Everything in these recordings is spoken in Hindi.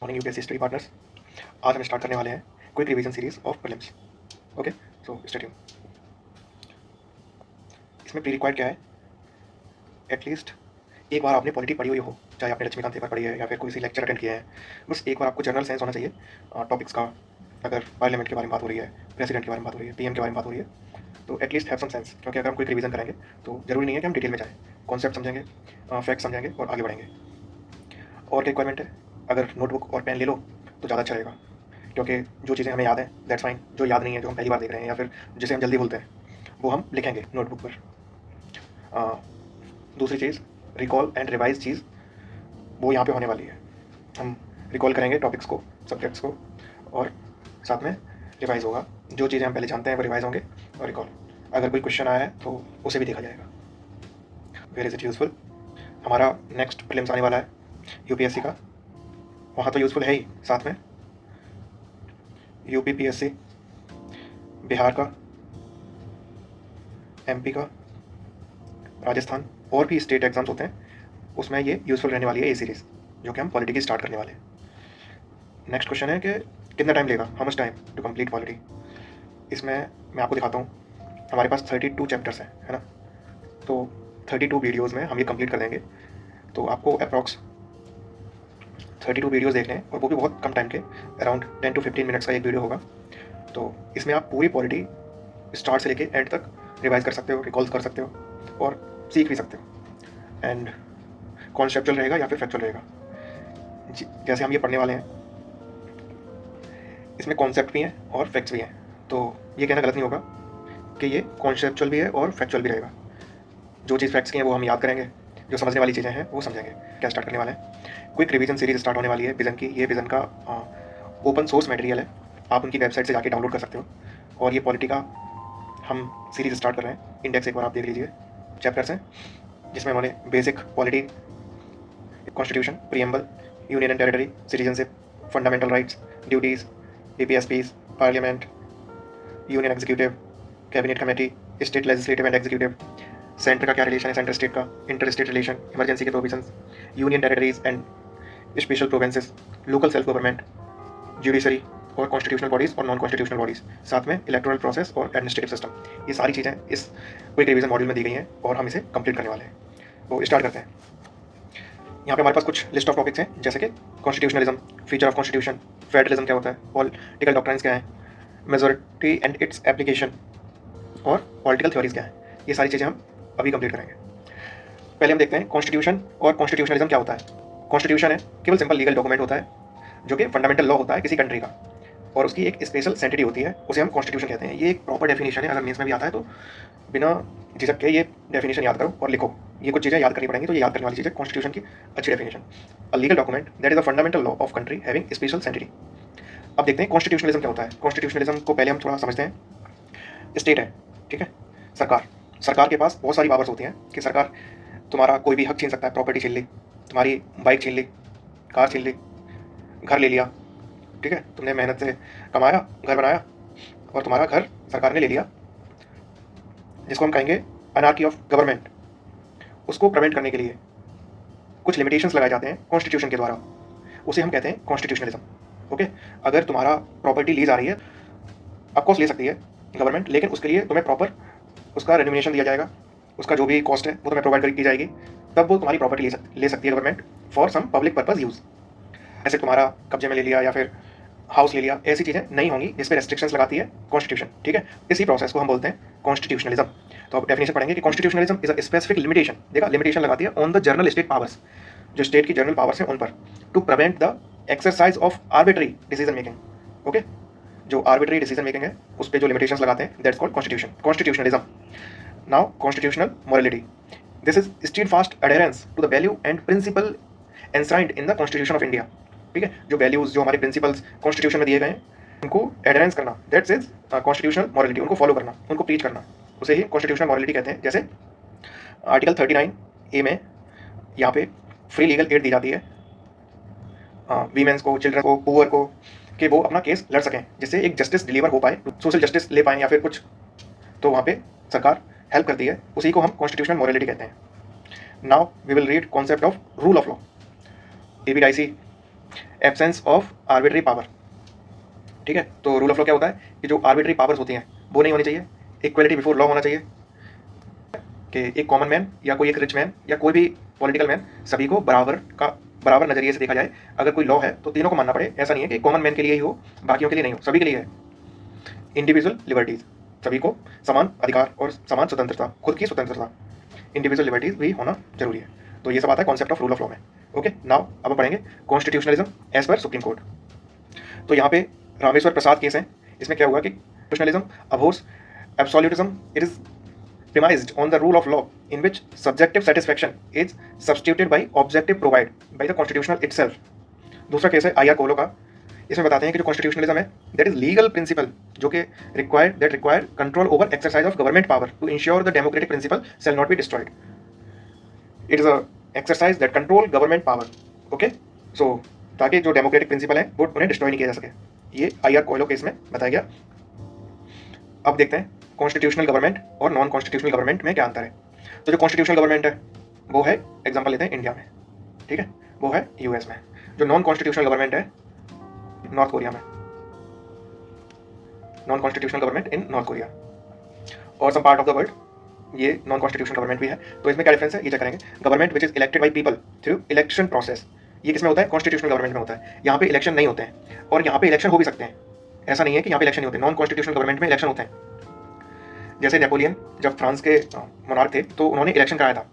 Morning UPSC study partners. आज हम स्टार्ट करने वाले हैं quick revision series of prelims. Okay, so stay tune. इसमें प्री रिक्वायर्ड क्या है, एटलीस्ट एक बार आपने पॉलिटी पढ़ी हुई हो, चाहे आपने लक्ष्मीकांत पेपर पढ़ी है या फिर कोई सी लेक्चर अटेंड किया है। बस एक बार आपको जनरल सेंस होना चाहिए टॉपिक्स का। अगर पार्लियामेंट के बारे में बात हो रही है, प्रेसिडेंट के बारे में बात हो रही है, पीएम के बारे में बात हो रही है, तो एटलीस्ट हैव सम सेंस। क्योंकि अगर हम क्विक रिवीजन करेंगे तो जरूरी नहीं है कि हम डिटेल में जाएँ, कॉन्सेप्ट समझेंगे, फैक्ट समझेंगे और आगे बढ़ेंगे। और रिक्वायरमेंट है, अगर नोटबुक और पेन ले लो तो ज़्यादा अच्छा रहेगा, क्योंकि जो चीज़ें हमें याद हैं दैट्स फाइन, जो याद नहीं है, जो हम पहली बार देख रहे हैं या फिर जिसे हम जल्दी भूलते हैं, वो हम लिखेंगे नोटबुक पर। दूसरी चीज़, रिकॉल एंड रिवाइज चीज़ वो यहाँ पे होने वाली है। हम रिकॉल करेंगे टॉपिक्स को, सब्जेक्ट्स को, और साथ में रिवाइज होगा। जो चीज़ें हम पहले जानते हैं वो रिवाइज होंगे और रिकॉल। अगर कोई क्वेश्चन आया है तो उसे भी देखा जाएगा। Where is it useful? हमारा नेक्स्ट प्रीलिम्स आने वाला है यूपीएससी का, वहाँ तो यूज़फुल है ही, साथ में यूपीपीएससी, बिहार का, एमपी का, राजस्थान और भी स्टेट एग्जाम्स होते हैं, उसमें ये यूज़फुल रहने वाली है ये सीरीज़, जो कि हम पॉलिटी की स्टार्ट करने वाले हैं। नेक्स्ट क्वेश्चन है कि कितना टाइम लेगा, how much time to complete polity. इसमें मैं आपको दिखाता हूँ, हमारे पास 32 चैप्टर्स हैं, है ना। तो 32 वीडियोज़ में हम ये कंप्लीट कर देंगे। तो आपको अप्रॉक्स 32 वीडियोज़ देखने हैं, और वो भी बहुत कम टाइम के, अराउंड 10 to 15 मिनट्स का एक वीडियो होगा। तो इसमें आप पूरी पॉलिटी स्टार्ट से लेके एंड तक रिवाइज कर सकते हो, रिकॉल कर सकते हो और सीख भी सकते हो। एंड कॉन्सेप्चुअल रहेगा या फिर फैक्चुअल रहेगा, जैसे हम ये पढ़ने वाले हैं, इसमें कॉन्सेप्ट भी हैं और फैक्ट्स भी हैं। तो ये कहना गलत नहीं होगा कि ये कॉन्सेप्चुअल भी है और फैक्चुअल भी रहेगा। जो चीज़ फैक्ट्स की है वो हम याद करेंगे, जो समझने वाली चीज़ें हैं वो समझेंगे। क्या स्टार्ट करने वाले हैं, क्विक रिवीजन सीरीज स्टार्ट होने वाली है विजन की। ये विजन का ओपन सोर्स मटेरियल है, आप उनकी वेबसाइट से जाके डाउनलोड कर सकते हो। और ये पॉलिटी का हम सीरीज स्टार्ट कर रहे हैं। इंडेक्स एक बार आप देख लीजिए। चैप्टर्स हैं जिसमें उन्होंने basic polity, constitution, preamble, union and territory, citizenship, fundamental rights, duties, PPSPs, parliament, union executive, cabinet committee, state legislative and executive, centre का क्या रिलेशन है, सेंटर स्टेट का, इंटर स्टेट रिलेशन, इमरजेंसी के provisions, union territories and special provinces, local self government, judiciary और कॉन्स्टिट्यूशनल बॉडीज़ और नॉन कॉन्स्टिट्यूशनल बॉडीज़, साथ में इलेक्टोरल प्रोसेस और एडमिनिस्ट्रेटिव सिस्टम। ये सारी चीज़ें इस क्विक रिवीजन मॉड्यूल में दी गई हैं और हम इसे कंप्लीट करने वाले हैं। तो स्टार्ट करते हैं। यहाँ पे हमारे पास कुछ लिस्ट ऑफ टॉपिक्स हैं, जैसे कि constitutionalism, feature of constitution, federalism क्या होता है, पॉलिटिकल डॉक्ट्राइन्स क्या है, मेजॉरिटी एंड इट्स एप्लीकेशन, और पॉलिटिकल थ्योरीज क्या है। ये सारी चीज़ें हम अभी कंप्लीट करेंगे। पहले हम देखते हैं कॉन्स्टिट्यूशन और कॉन्स्टिट्यूशनलिज्म क्या होता है। कॉन्स्टिट्यूशन है केवल सिंपल लीगल डॉक्यूमेंट होता है, जो कि फंडामेंटल लॉ होता है किसी कंट्री का, और उसकी एक स्पेशल सेंटिटी होती है, उसे हम कॉन्स्टिट्यूशन कहते हैं। ये एक प्रॉपर डेफिनेशन है, अगर मेंस में भी आता है तो बिना झिझक के ये डेफिनेशन याद करो और लिखो। ये कुछ चीज़ें याद करनी पड़ेंगी, तो ये याद करने वाली चीज़ है कॉन्स्टिट्यूशन की अच्छी definition. A legal document that is a fundamental law of country having special सेंटिटी। अब देखते हैं कॉन्स्टिट्यूशनलिज्म क्या होता है। कॉन्स्टिट्यूशनलिज्म को पहले हम थोड़ा समझते हैं। स्टेट है, ठीक है, सरकार के पास बहुत सारी पावर्स होती हैं कि सरकार तुम्हारा कोई भी हक छीन सकता है। प्रॉपर्टी छीन ली, तुम्हारी बाइक छीन ली, कार छीन ली, घर ले लिया, ठीक है, तुमने मेहनत से कमाया, घर बनाया और तुम्हारा घर सरकार ने ले लिया, जिसको हम कहेंगे अनार्की ऑफ गवर्नमेंट। उसको प्रिवेंट करने के लिए कुछ लिमिटेशंस लगाए जाते हैं कॉन्स्टिट्यूशन के द्वारा, उसे हम कहते हैं कॉन्स्टिट्यूशनलिज्म। ओके, अगर तुम्हारा प्रॉपर्टी लीज आ रही है, ऑफकोर्स ले सकती है गवर्नमेंट, लेकिन उसके लिए तुम्हें प्रॉपर उसका रेन्यूमिनेशन दिया जाएगा, उसका जो भी कॉस्ट है वो तुम्हें प्रोवाइड की जाएगी, तब वो तुम्हारी प्रॉपर्टी ले सकती है government for some public purpose use. ऐसे तुम्हारा कब्जे में ले लिया या फिर हाउस ले लिया, ऐसी चीज़ें नहीं होंगी जिस पर रेस्ट्रिक्शंस लगाती है कॉन्स्टिट्यूशन, ठीक है। इसी प्रोसेस को हम बोलते हैं कॉन्स्टिट्यूशनलिज्म। तो अब डेफिनेशन पढ़ेंगे कि constitutionalism is a specific limitation, देखा, लिमिटेशन लगाती है on the general state powers, जो स्टेट की जनरल पावर्स हैं उन पर, to prevent the exercise of arbitrary decision making. Okay, जो आर्बिट्री डिसीजन मेकिंग है उस पर जो लिमिटेशंस लगाते हैं, that's called constitutionalism. Now constitutional morality, this is steadfast adherence to the value and principle enshrined in the constitution of India. ठीक है, जो वैल्यूज, जो हमारे प्रिंसिपल्स कॉन्स्टिट्यूशन में दिए गए हैं, उनको एडहेरेंस करना, दैट्स इज कॉन्स्टिट्यूशनल मोरालिटी। उनको फॉलो करना, उनको प्रीच करना, उसे ही कॉन्स्टिट्यूशनल मोरालिटी कहते हैं। जैसे आर्टिकल 39A में यहाँ पे फ्री लीगल एड दी जाती है वीमेंस को, चिल्ड्रन को, पुअर को, कि वो अपना केस लड़ सकें, जिससे एक जस्टिस डिलीवर हो पाए, सोशल जस्टिस ले पाएँ या फिर कुछ, तो वहाँ पे सरकार हेल्प करती है। उसी को हम कॉन्स्टिट्यूशनल मोरालिटी कहते हैं। Now we will read concept of rule of law, A B Dicey absence of arbitrary power, ठीक है। तो रूल ऑफ लॉ क्या होता है कि जो आर्बिट्री पावर्स होती हैं वो नहीं होनी चाहिए, इक्वलिटी बिफोर लॉ होना चाहिए, कि एक कॉमन मैन या कोई एक रिच मैन या कोई भी पॉलिटिकल मैन सभी को बराबर नजरिए से देखा जाए। अगर कोई लॉ है तो तीनों को मानना पड़े, ऐसा नहीं है कि कॉमन मैन के लिए ही हो, बाकियों के लिए नहीं हो, सभी के लिए है। इंडिविजुअल लिबर्टीज, सभी को समान अधिकार और समान स्वतंत्रता, खुद की स्वतंत्रता, इंडिविजुअल लिबर्टीज भी होना जरूरी है। तो ये सब आता है concept of rule of law में। ओके, नाउ अब हम पढ़ेंगे constitutionalism as per supreme court. तो यहाँ पे रामेश्वर प्रसाद केस है, इसमें क्या हुआ कि constitutionalism abhors absolutism, it is premised on the rule of law in which subjective satisfaction is substituted by objective provided by the constitutional itself। दूसरा केस है आईआर कोलो का, इसमें बताते हैं कि जो कॉन्स्टिट्यूशनलिज्म है दैट इज लीगल प्रिंसिपल जो कि require control over exercise of government power to ensure the democratic principle shall not be destroyed. It is a exercise that control government power. Okay, so ताकि जो डेमोक्रेटिक प्रिंसिपल है वो उन्हें डिस्ट्रॉय नहीं किया जा सके, ये आईआर कोलो केस में बताया गया। अब देखते हैं कॉन्स्टिट्यूशनल गवर्नमेंट और नॉन कॉन्स्टिट्यूशनल गवर्नमेंट में क्या अंतर है। तो जो कॉन्स्टिट्यूशनल गवर्नमेंट है वो है, एग्जांपल लेते हैं इंडिया में, ठीक है, वो है यूएस में। जो नॉन कॉन्स्टिट्यूशनल गवर्नमेंट है नॉर्थ कोरिया में, non constitutional government in North Korea और some part of the world ये नॉन कॉन्स्टिट्यूशनल गवर्नमेंट भी है। तो इसमें क्या डिफरेंस है ये चेक करेंगे। Government which is elected by people through election process, ये किसमें होता है, कॉन्स्टिट्यूशनल गवर्नमेंट में होता है। यहाँ पे इलेक्शन नहीं होते हैं और यहाँ पे इलेक्शन हो भी सकते हैं, ऐसा नहीं है कि यहाँ पे इलेक्शन नहीं होते। नॉन कॉन्स्टिट्यूशनल गवर्नमेंट में इलेक्शन होते हैं। जैसे नेपोलियन जब फ्रांस के मोनार्क थे तो उन्होंने इलेक्शन कराया था,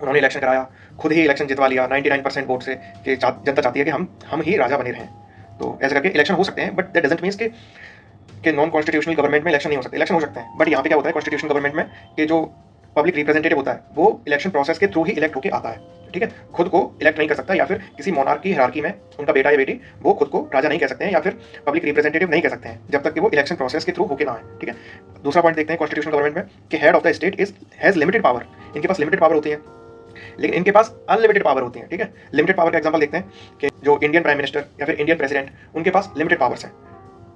उन्होंने इलेक्शन कराया, खुद ही इलेक्शन जितवा लिया 99% वोट से कि जनता चाहती है कि हम ही राजा बने रहें। तो ऐसे करके इलेक्शन हो सकते हैं, बट दैट डजंट मीन्स कि नॉन कॉन्स्टिट्यूशनल गवर्नमेंट में इलेक्शन नहीं हो सकते। इलेक्शन हो सकते हैं, बट यहाँ पे क्या होता है कॉन्स्टिट्यूशनल गवर्नमेंट में कि जो पब्लिक रिप्रेजेंटेटिव होता है वो इलेक्शन प्रोसेस के थ्रू ही इलेक्ट होकर आता है, ठीक है। खुद को इलेक्ट नहीं कर सकता, या फिर किसी मोनार्क की हायरार्की में उनका बेटा या बेटी वो खुद को राजा नहीं कह सकते हैं या फिर पब्लिक रिप्रेजेंटेटिव नहीं कह सकते हैं जब तक कि वो इलेक्शन प्रोसेस के थ्रू होके ना आए, ठीक है। दूसरा पॉइंट देखते हैं कॉन्स्टिट्यूशनल गवर्नमेंट में कि head of the state has limited power, इनके पास लिमिटेड पावर होती है लेकिन इनके पास अनलिमिटेड पावर होती है, ठीक है। लिमिटेड पावर का एग्जांपल देखते हैं कि जो इंडियन प्राइम मिनिस्टर या फिर इंडियन प्रेसिडेंट, उनके पास लिमिटेड पावर्स हैं,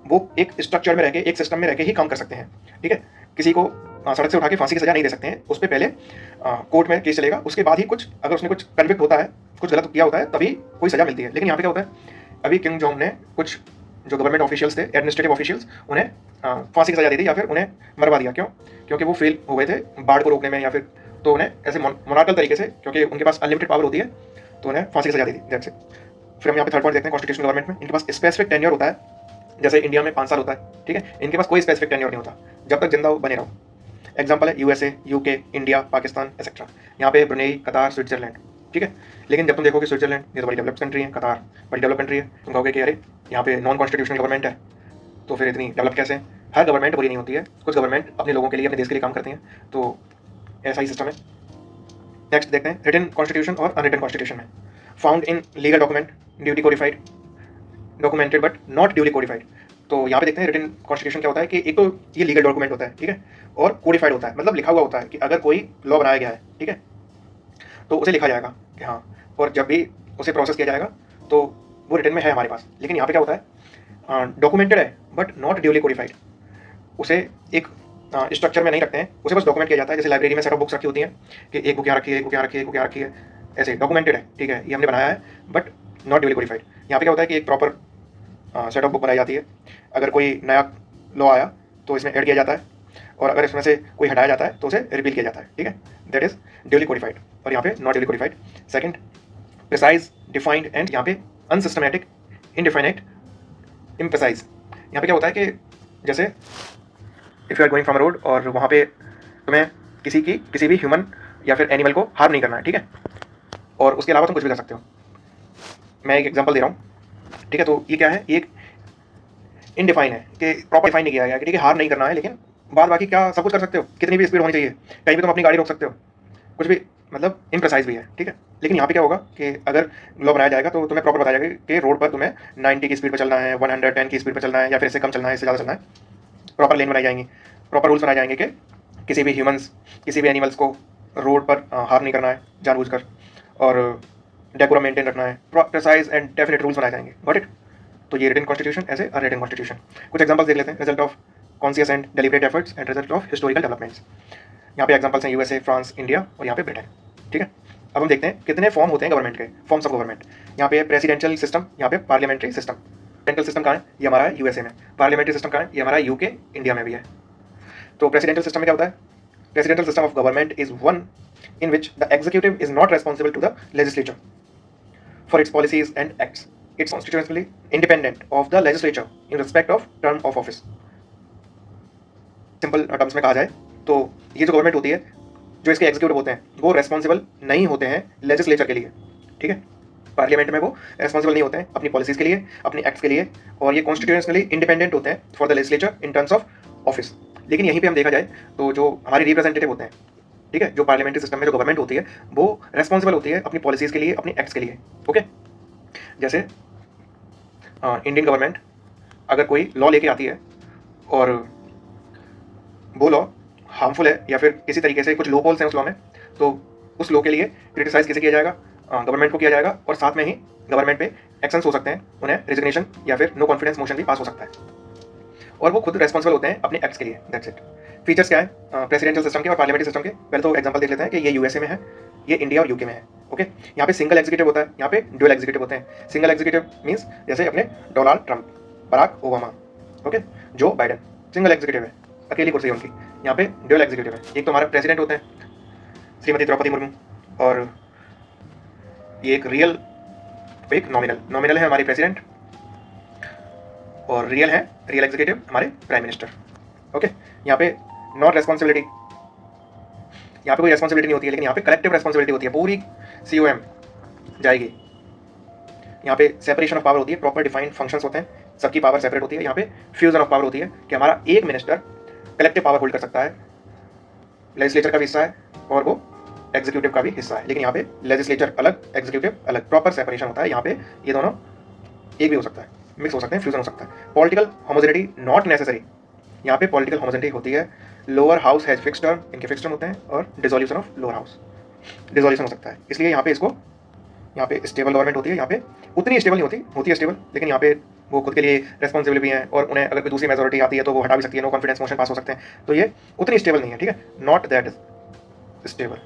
वो एक स्ट्रक्चर में रह के, एक सिस्टम में रह के ही काम कर सकते हैं, ठीक है। किसी को सड़क से उठा के फांसी की सजा नहीं दे सकते हैं, उस पर पहले कोर्ट में केस चलेगा, उसके बाद ही कुछ अगर उसने कुछ कन्विक्ट होता है, कुछ गलत किया होता है, तभी कोई सजा मिलती है। लेकिन यहाँ पे क्या होता है, अभी किंग जोंग ने कुछ जो गवर्नमेंट ऑफिशियल्स थे, एडमिनिस्ट्रेटिव ऑफिशियल्स, उन्हें फांसी की सजा दे दी या फिर उन्हें मरवा दिया। क्यों? क्योंकि वो फेल हो गए थे बाढ़ को रोकने में, या फिर तो उन्हें ऐसे मोनार्कल तरीके से, क्योंकि उनके पास अनलिमिटेड पावर होती है, तो उन्हें फांसी की सजा दे दी। That's it. फिर हम यहाँ पे थर्ड पॉइंट देखते हैं कॉन्स्टिट्यूशनल गवर्नमेंट में इनके पास स्पेसिफिक टेन्योर होता है, जैसे इंडिया में 5 साल होता है, ठीक है। इनके पास कोई स्पेसिफिक टेन्योर नहीं होता, जब तक जिंदा बने रहो। एग्जाम्पल है USA, UK, India, Pakistan etcetera. यहाँ पे ब्रुनेई, कतार, स्विट्जरलैंड, ठीक है। लेकिन जब तुम देखोगे स्विट्जरलैंड ये तो बड़ी डेवलप्ड कंट्री है, कतार बड़ी डेवलप कंट्री है, तुम कहोगे कि अरे यहाँ पे नॉन कॉन्स्टिट्यूशनल गवर्नमेंट है तो फिर इतनी डेवलप कैसे है। हर गवर्नमेंट बुरी नहीं होती है, कुछ गवर्नमेंट अपने लोगों के लिए, अपने देश के लिए काम करती हैं, तो ऐसा ही सिस्टम है। नेक्स्ट देखते हैं रिटन कॉन्स्टिट्यूशन और अनरिटन कॉन्स्टिट्यूशन में। Found in legal document, duty codified, documented but not duly codified. तो यहाँ पे देखते हैं रिटन कॉन्स्टिट्यूशन क्या होता है कि एक तो ये लीगल डॉक्यूमेंट होता है, ठीक है, और कोडिफाइड होता है, मतलब लिखा हुआ होता है कि अगर कोई लॉ बनाया गया है, ठीक है, तो उसे लिखा जाएगा कि हाँ, और जब भी उसे प्रोसेस किया जाएगा तो वो रिटन में है हमारे पास। लेकिन यहाँ पे क्या होता है, डॉक्यूमेंटेड है बट नॉट ड्यूली कोडिफाइड, उसे एक स्ट्रक्चर में नहीं रखते हैं, उसे बस डॉक्यूमेंट किया जाता है। जैसे लाइब्रेरी में सेट ऑफ बुक्स रखी होती हैं कि एक बुक यहाँ रखी है, एक बुक यहाँ रखी है, एक बुक यहाँ रखी है, ऐसे डॉक्यूमेंटेड है, ठीक है, ये हमने बनाया है बट नॉट ड्यूली कोडिफाइड। यहाँ पे क्या होता है कि एक प्रॉपर सेट ऑफ बुक बनाई जाती है, अगर कोई नया लॉ आया तो इसमें ऐड किया जाता है, और अगर इसमें से कोई हटाया जाता है तो उसे रिपील किया जाता है, ठीक है, दैट इज ड्यूली कोडिफाइड। और यहाँ पे not duly codified. Second, precise, defined and यहाँ पे अनसिस्टमैटिक, इनडिफाइनेट, इम्प्रिसाइज। यहाँ पे क्या होता है कि जैसे if you are going from road और वहाँ पे तुम्हें किसी भी ह्यूमन या फिर एनिमल को हार्म नहीं करना है, ठीक है, और उसके अलावा तुम कुछ भी कर सकते हो। मैं एक एग्जांपल दे रहा हूँ, ठीक है। तो ये क्या है, एक इनडिफाइन है कि प्रॉपर डिफाइन नहीं किया गया कि ठीक है हार्म नहीं करना है, लेकिन बाद बाकी क्या सब कुछ कर सकते हो, कितनी भी स्पीड होनी चाहिए, कहीं भी तुम अपनी गाड़ी रोक सकते हो, कुछ भी, मतलब इम्प्रिसाइज भी है, ठीक है। लेकिन यहाँ पे क्या होगा कि अगर लॉ बनाया जाएगा तो तुम्हें प्रॉपर बताया जाएगा कि रोड पर तुम्हें 90 की स्पीड पर चलना है, 110 की स्पीड पर चलना है, या फिर इससे कम चलना है, इससे ज़्यादा चलना है। प्रॉपर लेन बनाई जाएंगी, प्रॉपर रूल्स बनाए जाएंगे कि किसी भी ह्यूमंस, किसी भी एनिमल्स को रोड पर हार्म नहीं करना है जानबूझकर, और डेकोरम मेंटेन रखना है। प्रिसाइज एंड डेफिनेट रूल्स बनाए जाएंगे। Got it. तो ये written constitution as a written constitution. कुछ एग्जांपल्स देख लेते हैं। Result of conscious and deliberate efforts and result of historical developments. यहाँ पे एग्जांपल्स हैं यूएसए, फ्रांस, इंडिया और यहाँ पे ब्रिटेन, ठीक है। अब हम देखते हैं कितने फॉर्म होते हैं गवर्नमेंट के, फॉर्म्स ऑफ गवर्नमेंट। यहाँ पे प्रेसिडेंशियल सिस्टम, यहाँ पे पार्लियामेंट्री सिस्टम। प्रेसिडेंशियल सिस्टम कहाँ है? ये हमारा यूएसए में। पार्लियामेंट्री सिस्टम कहाँ है? ये हमारा यूके, इंडिया में भी है। तो प्रेसिडेंशियल सिस्टम में क्या होता है? Presidential system of government is one in which the executive is not responsible to the legislature for its policies and acts. It's constitutionally independent of the legislature in respect of term of office. Simple terms में कहा जाए तो ये जो गवर्नमेंट होती है, जो इसके एग्जीक्यूटिव होते हैं, वो रेस्पॉन्सिबल नहीं होते हैं लेजिस्लेचर के लिए, ठीक है। पार्लियामेंट में वो रेस्पॉन्सिबल नहीं होते हैं अपनी पॉलिसीज के लिए, अपनी एक्ट्स के लिए, और ये कॉन्स्टिट्यूशनली इंडिपेंडेंट होते हैं for the legislature in terms of office. लेकिन यहीं पे हम देखा जाए तो जो हमारे रिप्रेजेंटेटिव होते हैं, ठीक है, जो पार्लियामेंट्री सिस्टम में जो गवर्नमेंट होती है वो रेस्पॉन्सिबल होती है अपनी पॉलिसीज के लिए, अपनी एक्ट्स के लिए, ओके। जैसे इंडियन गवर्नमेंट अगर कोई लॉ लेके आती है और वो लॉ हार्मफुल है या फिर किसी तरीके से कुछ लो होल्स हैं उस लॉ में, तो उस लॉ के लिए क्रिटिसाइज किसे किया जाएगा? गवर्नमेंट को किया जाएगा, और साथ में ही गवर्नमेंट पे एक्शंस हो सकते हैं, उन्हें रिजिग्नेशन या फिर नो कॉन्फिडेंस मोशन भी पास हो सकता है, और वो खुद रेस्पॉन्सिबल होते हैं अपने एक्ट्स के लिए। That's it. फीचर्स क्या है प्रेसिडेंशियल सिस्टम के और पार्लियामेंट्री सिस्टम के? पहले तो एग्जांपल देख लेते हैं कि ये यूएसए में है, ये इंडिया और यूके में है, ओके। यहाँ पे सिंगल एग्जीक्यूटिव होता है, यहाँ पे ड्यूअल एग्जीक्यूटिव होते हैं। सिंगल एग्जीक्यूटिव मींस जैसे अपने Donald Trump, Barack Obama, okay, Joe Biden, single executive है, अकेली कुर्सी है उनकी। यहाँ पे ड्यूअल एग्जीक्यूटिव है, एक तो हमारे प्रेसिडेंट होते हैं श्रीमती द्रौपदी मुर्मू, और ये एक रियल, एक नॉमिनल है हमारी प्रेसिडेंट, और रियल एग्जीक्यूटिव हमारे प्राइम मिनिस्टर, ओके। यहाँ पे नॉट रेस्पॉन्सिबिलिटी, यहाँ पे कोई रेस्पॉन्सिबिलिटी नहीं होती है, लेकिन यहाँ पे कलेक्टिव रेस्पॉन्सिबिलिटी होती है, पूरी COM जाएगी। यहाँ पे सेपरेशन ऑफ पावर होती है, प्रॉपर डिफाइंड फंक्शंस होते हैं, सबकी पावर सेपरेट होती है। यहाँ पे फ्यूजन ऑफ पावर होती है कि हमारा एक मिनिस्टर कलेक्टिव पावर होल्ड कर सकता है, लेजिस्लेचर का भी हिस्सा है और वो एग्जीक्यूटिव का भी हिस्सा है, लेकिन यहाँ पे लेजिस्लेचर अलग, एग्जीक्यूटिव अलग, प्रॉपर सेपरेशन होता है। यहाँ पे ये दोनों एक भी हो सकता है, मिक्स हो सकते हैं, फ्यूजन हो सकता है। पॉलिटिकल होमोजेनिटी नॉट नेसेसरी, यहाँ पे पॉलिटिकल होमोजेनिटी होती है। Lower house has fixed term, इनके फिक्स्ड टर्म होते हैं, और dissolution of lower house, dissolution हो सकता है। इसलिए यहाँ पे इसको, यहाँ पे स्टेबल गवर्नमेंट होती है, यहाँ पे उतनी स्टेबल नहीं होती है स्टेबल, लेकिन यहाँ पे वो खुद के लिए रेस्पॉन्सिबल भी हैं, और उन्हें अगर कोई दूसरी मेजोरिटी आती है तो वो हटा भी सकती है, नो कॉन्फिडेंस मोशन पास हो सकते हैं, तो ये उतनी स्टेबल नहीं है, ठीक है, not that stable.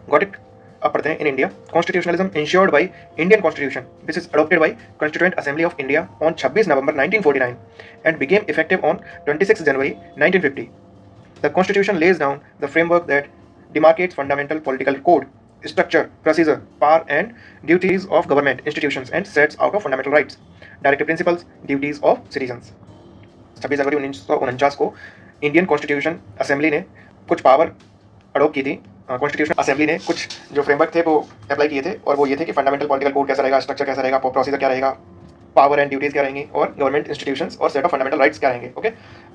Got it. अब पढ़ते हैं in India. Constitutionalism insured by Indian constitution which is adopted by constituent assembly of India on 26 November 1949 and became effective on 26 January 1950। The constitution lays down the framework that demarcates fundamental political code, structure, procedure, power and duties of government institutions and sets out of fundamental rights, directive principles, duties of citizens। 26 जनवरी 1949 को इंडियन कॉन्स्टिट्यूशन असेंबली ने कुछ पावर अडोप्ट की थी। कॉन्स्टिट्यूशन असेंबली ने कुछ जो फ्रेमवर्क थे वो अप्लाई किए थे, और वो ये थे कि फंडामेंटल पॉलिटिकल कोड कैसा रहेगा, स्ट्रक्चर कैसा रहेगा, प्रोसीजर क्या रहेगा, पावर एंड ड्यूटीज क्या रहेंगी, और गवर्नमेंट इंस्टीट्यूशंस और सेट ऑफ फंडामेंटल राइट्स क्या रहेंगे, ओके।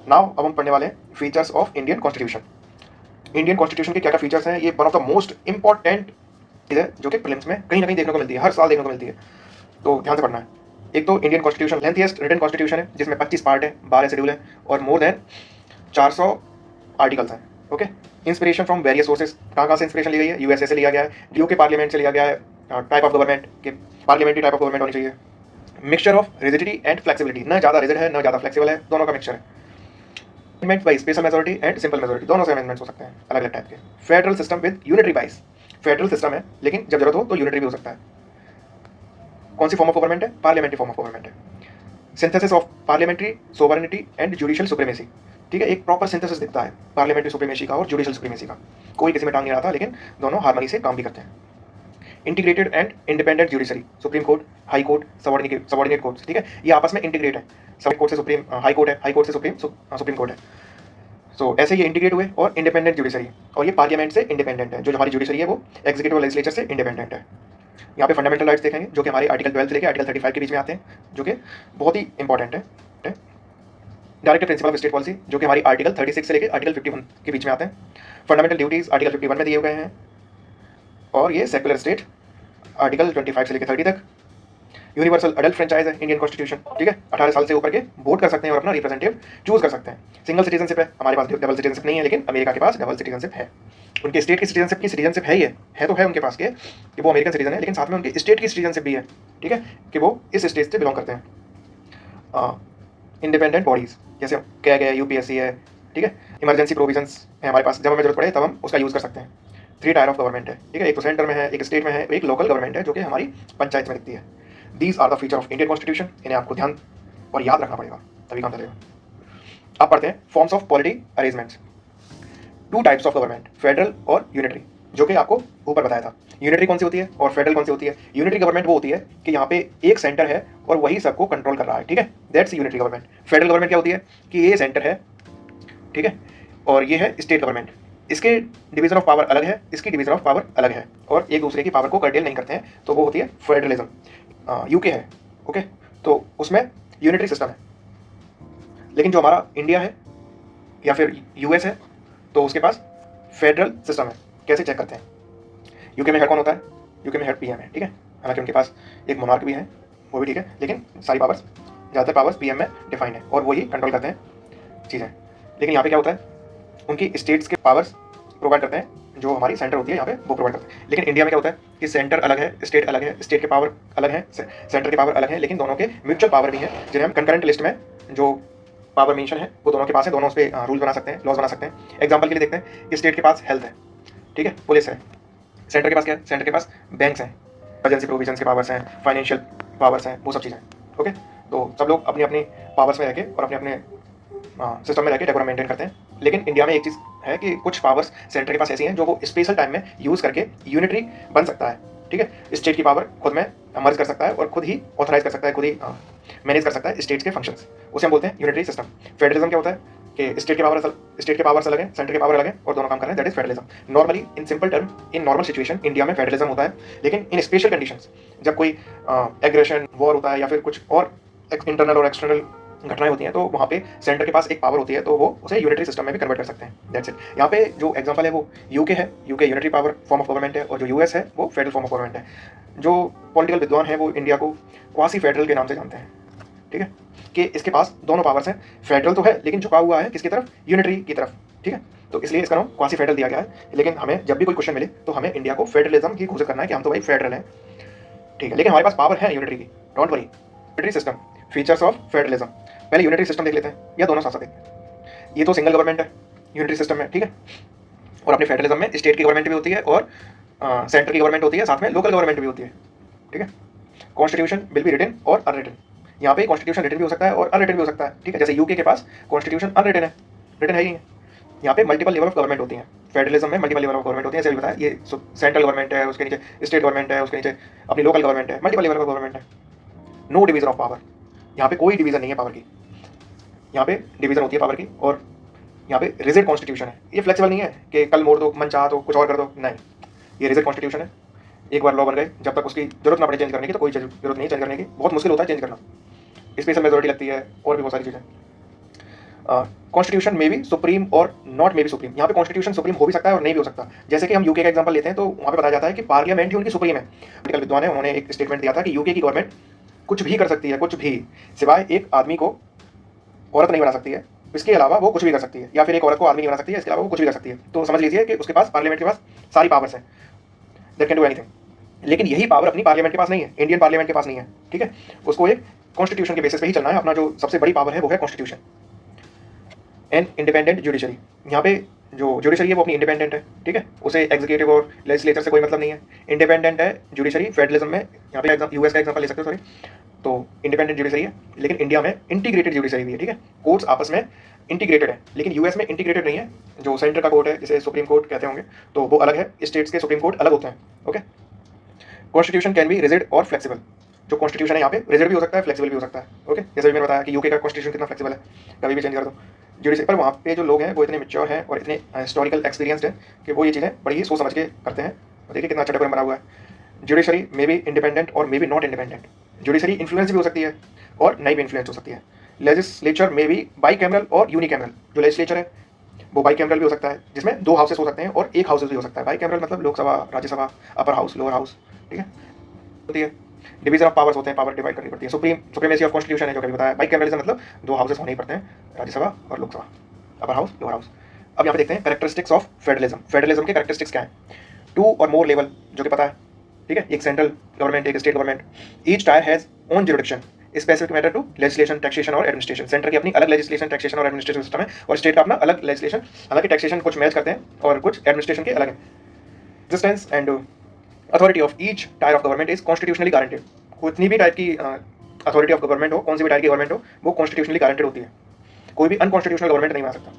नाउ अब हम पढ़ने वाले हैं features of Indian constitution. Indian constitution के क्या क्या फीचर्स हैं, ये one of the most important चीज़ है जो कि प्रीलिम्स में कहीं ना कहीं देखने को मिलती है, हर साल देखने को मिलती है, तो ध्यान से पढ़ना है। एक तो Indian constitution lengthiest written constitution है, जिसमें 25 पार्ट है, 12 शेड्यूल है, और मोर देन 400 आर्टिकल्स हैं, okay. Inspiration from various sources, कहाँ से इंस्पिरेशन ली गई है? यूएसए से लिया गया है, यूके पार्लियामेंट से लिया गया है, टाइप ऑफ गवर्नमेंट के पार्लियामेंट्री टाइप ऑफ गवर्नमेंट होनी चाहिए, mixture of rigidity and flexibility, न ज़्यादा रिजिड है न ज़्यादा फ्लेक्सिबल है, दोनों का मिक्सचर है। Amendment by special majority and simple majority, दोनों से अमेंडमेंट्स हो सकते हैं अलग अलग टाइप के। फेडरल सिस्टम विद यूनिटरी बाइस, फेडरल सिस्टम है लेकिन जब जरूरत हो तो यूनिटरी भी हो सकता है। कौन सी फॉर्म ऑफ गवर्नमेंट है? पार्लियामेंट्री फॉर्म ऑफ गवर्नमेंट है। Synthesis of parliamentary sovereignty and judicial supremacy, ठीक है, एक प्रॉपर सिंथेसिस दिखता है पार्लियामेंट्री सुप्रीमेसी का और जुडिशियल सुप्रीमेसी का, कोई किसी में टांग नहीं आता, लेकिन दोनों हार्मनी से काम भी करते हैं। Integrated and independent judiciary, supreme court, high court, subordinate courts, ठीक है, ये आपस में इंटीग्रेट है। सब कोर्ट से सुप्रीम हाई कोर्ट है, हाई कोर्ट से सुप्रीम कोर्ट है, सो ऐसे ये इंटीग्रेट हुए। और इंडिपेंडेंट जुडिशरी, और ये पार्लियामेंट से इंडिपेंडेंट है, जो हमारी जुडिशरी है वो एग्जीक्यूटिव और लेजिस्लेचर से इंडिपेंडेंट है। यहाँ पे फंडामेंटल राइट्स देखेंगे जो कि हमारे आर्टिकल 12 से लेकर आर्टिकल 35 के बीच में आते हैं, जो कि बहुत ही इंपॉर्टेंट है। Directive principle of state policy, जो कि हमारी आर्टिकल 36 से लेकर आर्टिकल 51 के बीच में आते हैं। फंडामेंटल ड्यूटीज आर्टिकल 51 में दिए गए हैं, और ये सेक्युलर स्टेट आर्टिकल 25 से लेकर 30 तक। यूनिवर्सल अडल्ट फ्रेंचाइज है इंडियन कॉन्स्टिट्यूशन, ठीक है, 18 साल से ऊपर के वोट कर सकते हैं और अपना रिप्रेजेंटेटिव चूज कर सकते हैं। सिंगल सिटीजनशिप है, हमारे पास डबल सिटीजनशिप नहीं है, लेकिन अमेरिका के पास डबल सिटीजनशिप है। उनके स्टेट की सिटीजनशिप है, ये है तो है उनके पास के कि वो अमेरिकन सिटीजन है, लेकिन साथ में उनके स्टेट की सिटीजनशिप भी है, ठीक है, कि वो इस स्टेट से बिलोंग करते हैं। इंडिपेंडेंट बॉडीज जैसे कहा गया UPSC है, ठीक है। इमरजेंसी प्रोविजंस है हमारे पास, जब हमें जरूरत पड़े तब हम उसका यूज़ कर सकते हैं। 3 टायर ऑफ गवर्नमेंट है, ठीक है। एक तो सेंटर में है, एक स्टेट में है, एक लोकल गवर्नमेंट है जो कि हमारी पंचायत में दिखती है। These are the feature of Indian constitution. इन्हें आपको ध्यान और याद रखना पड़ेगा, तभी काम चलेगा। अब पढ़ते हैं forms of polity arrangements. 2 types of government, federal और यूनिटरी, जो कि आपको ऊपर बताया था। यूनिटरी कौन सी होती है और फेडरल कौन सी होती है? यूनिटरी गवर्नमेंट वो होती है कि यहाँ पे एक सेंटर है और वही सबको कंट्रोल कर रहा है, ठीक है, that's unitary government. Federal government क्या होती है कि ये सेंटर है, ठीक है, और ये है स्टेट गवर्नमेंट। इसके डिवीजन ऑफ पावर अलग है, इसकी डिवीजन ऑफ पावर अलग है, और एक दूसरे की पावर को कर्टेल नहीं करते हैं, तो वो होती है फेडरलिज्म। यूके है, ओके, तो उसमें यूनिटरी सिस्टम है। लेकिन जो हमारा इंडिया है या फिर यूएस है, तो उसके पास फेडरल सिस्टम है। कैसे चेक करते हैं? यूके में हेड कौन होता है? यूके में हेड पीएम है, ठीक है। हालांकि उनके पास एक मोनार्क भी है, वो भी ठीक है, लेकिन सारी पावर्स, ज़्यादातर पावर्स पीएम में डिफाइंड है और वही कंट्रोल करते हैं चीज़ें। लेकिन यहाँ पे क्या होता है, उनकी स्टेट्स के पावर्स प्रोवाइड करते हैं, जो हमारी सेंटर होती है यहाँ पे वो प्रोवाइड करते हैं। लेकिन इंडिया में क्या होता है कि सेंटर अलग है, स्टेट अलग है, स्टेट के पावर अलग है, सेंटर के पावर अलग है, लेकिन दोनों के म्यूचुअल पावर भी हैं, जिन्हें हम कंकरेंट लिस्ट में जो पावर मेंशन है वो दोनों के पास है, दोनों उस पर रूल बना सकते हैं, लॉज बना सकते हैं। एग्जाम्पल के लिए देखते हैं कि स्टेट के पास हेल्थ है, ठीक है, पुलिस है। सेंटर के पास क्या है? सेंटर के पास बैंक्स हैं, एमरजेंसी प्रोविजन के पावर्स हैं, फाइनेंशियल पावर्स हैं, वो सब चीज़ें, ओके। तो सब लोग अपनी अपनी पावर्स में रह के और अपने अपने सिस्टम में रह के डेकोरम मेंटेन करते हैं। लेकिन इंडिया में एक चीज़ है कि कुछ पावर्स सेंटर के पास ऐसी हैं जो वो स्पेशल टाइम में यूज़ करके यूनिटरी बन सकता है, ठीक है। स्टेट की पावर खुद में मर्ज कर सकता है और खुद ही ऑथराइज कर सकता है, खुद ही मैनेज कर सकता है स्टेट्स के फंक्शंस, उसे हम बोलते हैं यूनिटरी सिस्टम। फेडरलिज्म क्या होता है कि स्टेट के पावर्स अलग हैं, सेंटर के पावर अलग है और दोनों काम कर रहे हैं, that is federalism. Normally in simple term, in normal situation India में फेडरलिज्म होता है। लेकिन इन स्पेशल कंडीशंस, जब कोई एग्रेशन, वॉर होता है या फिर कुछ और इंटरनल और एक्सटर्नल घटनाएं होती हैं, तो वहाँ पे सेंटर के पास एक पावर होती है, तो वो उसे यूनिटरी सिस्टम में भी कन्वर्ट कर सकते हैं, दैट्स इट। यहाँ पे जो एग्जांपल है वो यूके है, UK unitary power form of government है, और जो यूएस है वो फेडरल फॉर्म ऑफ गवर्नमेंट है। जो पॉलिटिकल विद्वान है वो इंडिया को क्वासी फेडरल के नाम से जानते हैं, ठीक है, कि इसके पास दोनों पावर्स हैं, फेडरल तो है लेकिन झुका हुआ है किसकी तरफ? यूनिटरी की तरफ, ठीक है। तो इसलिए इसका नाम क्वासी फेडरल दिया गया है। लेकिन हमें जब भी कोई क्वेश्चन मिले तो हमें इंडिया को फेडरलिज्म की घोषित करना है कि हम तो भाई फेडरल हैं, ठीक है। लेकिन हमारे पास पावर है यूनिटरी की, don't worry. Unitary system, features of federalism. पहले यूनिटरी सिस्टम देख लेते हैं, या दोनों साथ साथ देखते हैं। ये तो सिंगल गवर्नमेंट है यूनिटरी सिस्टम में, ठीक है। और अपने फेडरलिज्म में स्टेट की गवर्नमेंट भी होती है और सेंटर की गवर्नमेंट होती है, साथ में लोकल गवर्नमेंट भी होती है, ठीक है। कॉन्स्टिट्यूशन विल बी रिटन और अनरिटन। यहाँ पे कॉन्स्टिट्यूशन रिटन भी हो सकता है और अनरिटन भी हो सकता है, ठीक है। जैसे यूके के पास कॉन्स्टिट्यूशन अनरिटन है, रिटन है ही नहीं। यहाँ पे मल्टीपल लेवल ऑफ गवर्नमेंट होती है, फेडरलिज्म में मल्टीपल लेवल ऑफ गवर्नमेंट होती है। जैसे बताया, ये सेंट्रल गवर्नमेंट है, उसके नीचे स्टेट गवर्नमेंट है, उसके नीचे अपनी लोकल गवर्नमेंट है, मल्टीपल लेवल ऑफ गवर्नमेंट है। नो डिवीजन ऑफ पावर, यहाँ पे कोई डिवीजन नहीं है पावर की, यहाँ पे डिवीजन होती है पावर की। और यहाँ पे रिजिड कॉन्स्टिट्यूशन है, ये फ्लेक्सिबल नहीं है कि कल मोड़ दो, मन चाह तो कुछ और कर दो, नहीं, ये रिजिड कॉन्स्टिट्यूशन है। एक बार लॉ बन गए, जब तक उसकी जरूरत ना पड़े चेंज करने की तो कोई जरूरत नहीं चेंज करने की, बहुत मुश्किल होता है चेंज करना, स्पेशल मेजोरिटी लगती है और भी बहुत सारी चीज़ें। कॉन्स्टिट्यूशन में भी सुप्रीम और नॉट में भी सुप्रीम। यहाँ पे कॉन्स्टिट्यूशन सुप्रीम हो भी सकता है और नहीं भी हो सकता। जैसे कि हम यूके का एग्जांपल लेते हैं तो वहाँ पे बताया जाता है कि पार्लियामेंट ही उनकी सुप्रीम है। पॉलिटिकल विद्वान है, उन्होंने एक स्टेटमेंट दिया था कि यूके की गवर्नमेंट कुछ भी कर सकती है, कुछ भी, सिवाय एक आदमी को औरत नहीं बना सकती है, इसके अलावा वो कुछ भी कर सकती है, या फिर एक औरत को आदमी नहीं बना सकती है, इसके अलावा वो कुछ भी कर सकती है। तो समझ लीजिए कि उसके पास, पार्लियामेंट के पास सारी पावर्स हैं, दैट कैन डू एनीथिंग। लेकिन यही पावर अपनी पार्लियामेंट के पास नहीं है, इंडियन पार्लियामेंट के पास नहीं है, ठीक है। उसको एक कॉन्स्टिट्यूशन के बेसिस पे ही चलना है। अपना जो सबसे बड़ी पावर है वो है कॉन्स्टिट्यूशन। एंड इंडिपेंडेंट जुडिशरी, यहाँ पे जो जुडिशरी है वो अपनी इंडिपेंडेंट है, ठीक है, उसे एग्जीक्यूटिव और लेजिस्लेचर से कोई मतलब नहीं है, इंडिपेंडेंट है जुडिशरी। फेडरलिज्म में यहाँ पे यूएस का एग्जांपल ले सकते हो, सॉरी, तो इंडिपेंडेंट जुडिशरी है। लेकिन इंडिया में इंटीग्रेटेड जुडिशरी भी है, ठीक है, कोर्ट्स आपस में इंटीग्रेटेड है। लेकिन यूएस में इंटीग्रेटेड नहीं है, जो सेंटर का कोर्ट है जिसे सुप्रीम कोर्ट कहते होंगे, तो वो अलग है, स्टेट्स के सुप्रीम कोर्ट अलग होते हैं, okay. Constitution can be rigid और फ्लेक्सिबल। जो कॉन्स्टिट्यूशन है यहाँ पे रिजिड भी हो सकता है, फ्लेक्सिबल भी हो सकता है, ओके। जैसे मैंने बताया कि यूके का कॉन्स्टिट्यूशन कितना फ्लेक्सिबल है, कभी भी चेंज कर दो। जुडिशरी पर वहाँ पे जो लोग हैं वो इतने मैच्योर हैं और इतने हिस्टोरिकल एक्सपीरियंसड हैं कि वो ये चीज़ें बड़ी ही सोच समझ के करते हैं। देखिए कितना अच्छा डेकोरम बना हुआ है। जुडिशरी मे बी इंडिपेंडेंट और may be not independent. Judiciary influence भी हो सकती है और नहीं भी इन्फ्लुएंस हो सकती है। Legislature may be by cameral और यूनिकैमरल। जो लेजिस्लेचर है वो बाई कैमरल भी हो सकता है, जिसमें 2 हाउसेस हो सकते हैं और 1 हाउसेस भी हो सकता है। बाई कैमरल मतलब Lok Sabha, Rajya Sabha, upper house, lower house, ठीक है, होती है। डिवीजन ऑफ पावर्स होते हैं, पावर डिवाइड करनी पड़ती है। सुप्रीमेसी ऑफ कॉन्स्टिट्यूशन है जो कभी बताया। बाई कैमरलिज्म मतलब 2 हाउसेस होने ही पड़ते हैं, राज्यसभा और Lok Sabha, upper house, lower house. अब यहाँ पे देखते हैं कैरेक्टरिस्टिक्स ऑफ फेडरलिज्म। फेडरलिज्म के कैरेक्टरिस्टिक्स क्या है? 2 और मोर लेवल, जो कि पता है, ठीक है, एक सेंट्रल गवर्नमेंट, एक state government. Each tier has own jurisdiction specific matter to legislation, taxation और एडमिनिस्ट्रेशन। सेंटर की अपनी अलग लेजिस्लेशन, टैक्सेशन और एडमिनिस्ट्रेशन सिस्टम है और स्टेट का अपना अलग लेजिस्लेशन। हालांकि टैक्सेशन कुछ मैच करते हैं और कुछ एडमिनिस्ट्रेशन के अलग है। Existence and authority of each tyre of government is constitutionally guaranteed. कोई भी टाइप की अथॉरिटी ऑफ गवर्नमेंट हो, कौन सी भी टाइप की गवर्नमेंट हो, वो कॉन्स्टिट्यूशनली गारंटेड होती है। कोई भी अनकॉन्स्टिट्यूशनल गवर्नमेंट नहीं बना सकता।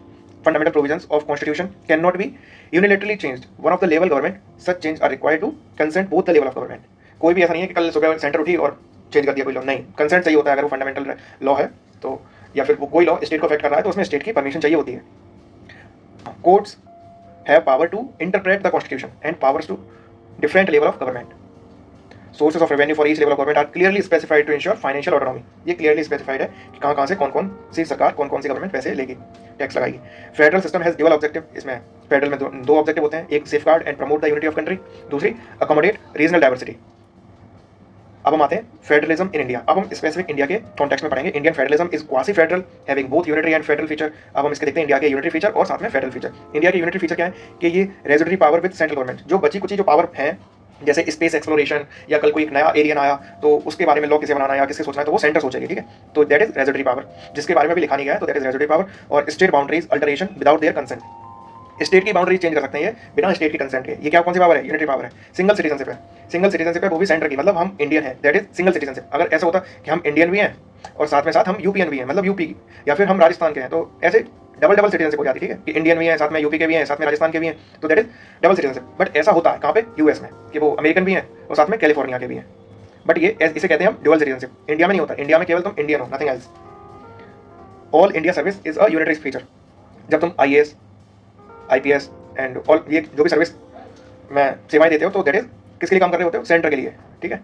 Fundamental provisions of constitution can not be unilaterally changed one of the level government, such change are required to consent both the level of government. कोई भी ऐसा नहीं है कि कल सुबह सेंटर उठी और चेंज कर दिया कोई लॉ, नहीं, कंसेंट चाहिए होता है। अगर वो फंडामेंटल लॉ है तो, या फिर वो कोई लॉ स्टेट को अफेक्ट कर रहा है तो उसमें स्टेट की परमिशन चाहिए होती है। Courts have power to interpret the constitution and powers to different level of government. Sources of revenue for each level of government are clearly specified to ensure financial autonomy. ये क्लियरली स्पेसिफाइड है कि कहाँ कहाँ से कौन कौन सी सरकार, कौन कौन सी गवर्नमेंट पैसे लेगी, टैक्स लगाएगी। Federal system has dual objective. इसमें फेडरल में दो ऑब्जेक्टिव होते हैं, एक safe guard and promote the unity of country, दूसरी अकोमोडेट रीजनल डाइवर्सिटी। अब हम आते हैं फेडरलिज्म इन इंडिया। अब हम स्पेसिफिक इंडिया के कॉन्टेक्स्ट में पढ़ेंगे। Indian federalism is quasi federal having both unitary and federal feature. अब हम इसके देखते हैं इंडिया के यूनिटरी फीचर और साथ में फेडरल फीचर। इंडिया के यूनिटरी फीचर क्या है कि ये residuary power with central government. जो बची कुछ जो पावर है, जैसे स्पेस एक्सप्लोरेशन या कल कोई एक नया एलियन आया तो उसके बारे में लॉ किसे बनाना या किसके सोचना है, तो वो सेंटर सोचेगी, ठीक है। तो दैट इज रेजिडरी पावर, जिसके बारे में भी लिखा नहीं गया है, तो दैट इज रेजिडरी पावर। और state boundaries alteration without their consent. State की बाउंड्री चेंज कर सकते हैं ये बिना स्टेट की कंसेंट के। ये क्या, कौन सी पावर है? यूनिटरी पावर है। सिंगल सिटीजनशिप है, सिंगल सिटीजनशिप है, वो भी सेंटर की, मतलब हम इंडियन है, दैट इज सिंगल सिटीजनशिप। अगर ऐसा होता कि हम इंडियन भी हैं और साथ में साथ हम यूपीएन भी हैं, मतलब यूपी, या फिर हम राजस्थान के हैं, तो ऐसे डबल डबल सिटीजनशिप हो जाती, ठीक है, कि इंडियन भी हैं, साथ में यूपी के भी हैं, साथ में राजस्थान के भी हैं, तो that is double citizenship. But ऐसा होता है कहाँ पे? यूएस में, कि वो अमेरिकन भी हैं और साथ में कैलिफोर्निया के भी हैं। बट ये इसे कहते हैं हम ड्यूअल सिटीजनशिप। इंडिया में नहीं होता, इंडिया में केवल तुम इंडियन हो, nothing else. All India service is a unitary feature. जब तुम आईएएस, आईपीएस एंड ऑल ये जो भी सर्विस में सेवाएं देते हो, तो दैट इज किसके लिए काम कर रहे होते हो? सेंटर के लिए, ठीक है।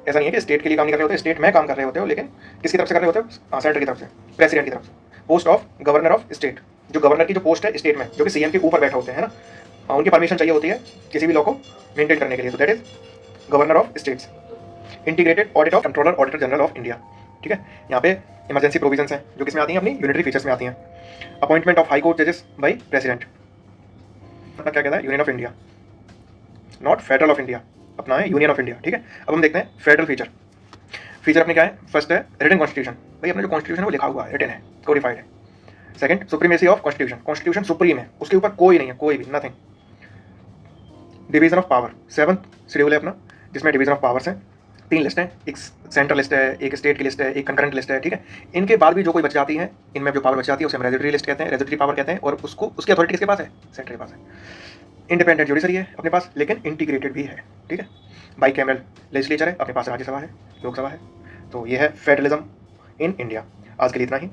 ऐसा नहीं है कि स्टेट के लिए काम नहीं कर रहे होते, स्टेट में काम कर रहे होते हो, लेकिन किसकी तरफ से कर रहे होते हो? हाँ, सेंटर की तरफ से, प्रेसिडेंट की तरफ से। Post of governor of state, जो गवर्नर की जो पोस्ट है स्टेट में, जो कि सीएम के ऊपर बैठे होते हैं ना, उनकी परमिशन चाहिए होती है किसी भी लॉ को मेंटेन करने के लिए, तो that is governor of states. Integrated audit of controller auditor general of India, ठीक है। यहाँ पे इमरजेंसी प्रोविजंस हैं जो किसमें आती हैं? अपनी यूनिटरी फीचर्स में आती हैं। अपॉइंटमेंट ऑफ हाई कोर्ट जजेस बाई प्रेसिडेंट। अपना क्या कहता है? Union of India, not federal of India, अपना है यूनियन ऑफ इंडिया, ठीक है। अब हम देखते हैं फेडरल फीचर। फीचर अपने क्या है? फर्स्ट है रिटन कॉन्स्टिट्यूशन, भाई अपना जो कॉन्स्टिट्यूशन है वो लिखा हुआ है, रिटन है, कोडिफाइड है। Second, supremacy of constitution, constitution supreme है, उसके ऊपर कोई नहीं है, कोई भी, nothing. Division of power, 7th schedule है अपना, जिसमें डिवीजन ऑफ पावर्स हैं। 3 लिस्ट हैं, एक सेंट्रल लिस्ट है, एक स्टेट की लिस्ट है, एक कंकरेंट लिस्ट है, ठीक है। इनके बाद भी जो कोई बच जाती है, इनमें जो पावर बच जाती है उसे हम रेजिडरी लिस्ट कहते हैं, रेजिडरी पावर कहते हैं, और उसको उसकी अथॉरिटी किसके पास है? सेंटर के पास है। इंडिपेंडेंट जुडिशरी है अपने पास, लेकिन इंटीग्रेटेड भी है, ठीक है। बाई कैमरल लेजिस्लेचर है अपने पास, राज्यसभा है, लोकसभा है। तो ये है फेडरलिज्म इन इंडिया। आज के लिए इतना ही,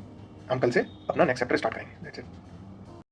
हम कल से अपना नेक्स्ट चैप्टर स्टार्ट करेंगे। That's it.